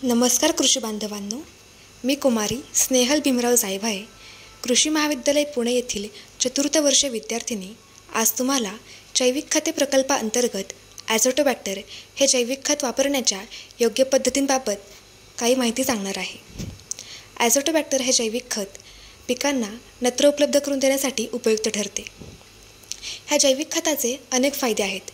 नमस्कार कृषी बांधवांनो, मी कुमारी स्नेहल भीमराव जायभाये, कृषी महाविद्यालय पुणे येथील चतुर्थ वर्ष विद्यार्थिनी आज तुम्हाला जैविक खते प्रकल्पाअंतर्गत ॲझोटोबॅक्टर हे जैविक खत वापरण्याच्या योग्य पद्धतींबाबत काही माहिती सांगणार आहे। ॲझोटोबॅक्टर हे जैविक खत पिकांना नत्र उपलब्ध करून देण्यासाठी उपयुक्त ठरते। ह्या जैविक खताचे अनेक फायदे आहेत,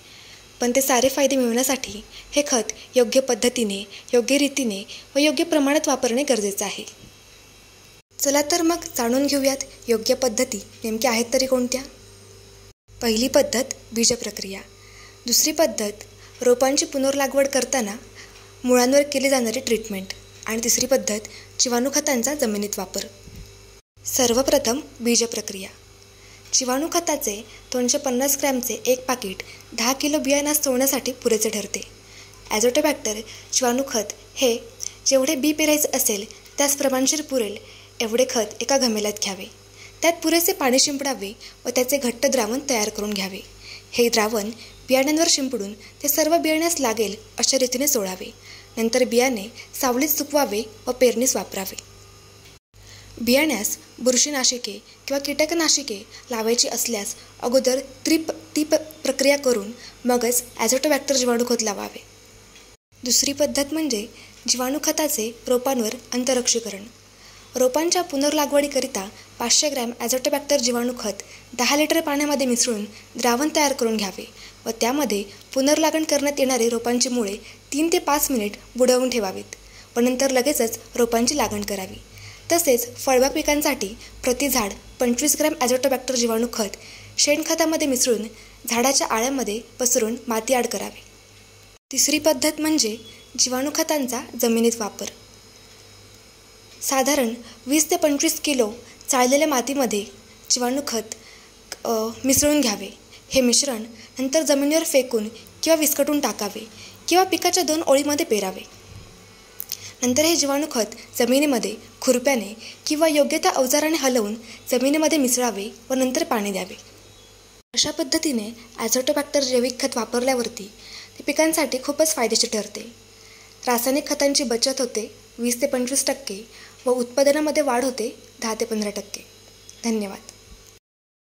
पण ते सारे फायदे मिळवण्यासाठी हे खत योग्य पद्धतीने, योग्य रीतीने व योग्य प्रमाणात वापरणे गरजेचे आहे। चला तर मग जाणून घेऊयात योग्य पद्धती नेमक्या आहेत तरी कोणत्या। पहिली पद्धत बीज प्रक्रिया, दुसरी पद्धत रोपांची पुनर्लागवड करताना मुळांवर केली जाणारी ट्रीटमेंट आणि तिसरी पद्धत जीवाणू खतांचा जमिनीत वापर। सर्वप्रथम बीज प्रक्रिया। जीवाणू खताचे 250 ग्रॅमचे एक पाकिट 10 किलो बियाण्यास सोडण्यासाठी पुरेसे ठरते। ॲझोटोबॅक्टर जीवाणू खत हे जेवढे बी पेरायचे असेल त्यास प्रमाणशीर पुरेल एवढे खत एका घमेल्यात घ्यावे। त्यात पुरेसे पाणी शिंपडावे व त्याचे घट्ट द्रावण तयार करून घ्यावे। हे द्रावण बियाण्यांवर शिंपडून ते सर्व बियाण्यास लागेल अशा रीतीने सोडावे। नंतर बियाणे सावलीत सुकवावे व पेरणीस वापरावे। बियाण्यास बुरशीनाशके किंवा कीटकनाशके लावायची असल्यास अगोदर ती प्रक्रिया करून मगच ॲझोटोबॅक्टर जीवाणू खत लावावे। दुसरी पद्धत म्हणजे जीवाणू खताचे रोपांवर अंतरक्षीकरण। रोपांच्या पुनर्लागवडीकरिता 500 ग्रॅम ॲझोटोबॅक्टर जीवाणू खत 10 लिटर पाण्यामध्ये मिसळून द्रावण तयार करून घ्यावे व त्यामध्ये पुनर्लागण करण्यात येणारे रोपांची मुळे 3 ते 5 मिनिट बुडवून ठेवावीत व नंतर लगेचच रोपांची लागण करावी। तसेच फळबाग पिकांसाठी प्रति झाड 25 ग्रॅम ॲझोटोबॅक्टर जीवाणू खत शेणखतामध्ये मिसळून झाडाच्या आळ्यामध्ये पसरून माती आड करावे। तिसरी पद्धत म्हणजे जीवाणू खतांचा जमिनीत वापर। साधारण 20 ते 25 किलो चाळलेल्या मातीमध्ये जीवाणू खत मिसळून घ्यावे। हे मिश्रण नंतर जमिनीवर फेकून किंवा विस्कटून टाकावे किंवा पिकाच्या 2 ओळीमध्ये पेरावे। नंतर हे जीवाणू खत जमिनीमध्ये खुरप्याने किंवा योग्य त्या अवजाराने हलवून जमिनीमध्ये मिसळावे व नंतर पाणी द्यावे। अशा पद्धतीने ॲझोटोबॅक्टर जैविक खत वापरल्यावरती ते पिकांसाठी खूपच फायदेशीर ठरते। रासायनिक खतांची बचत होते 20 ते 25% व उत्पादनामध्ये वाढ होते 10 ते 15%। धन्यवाद।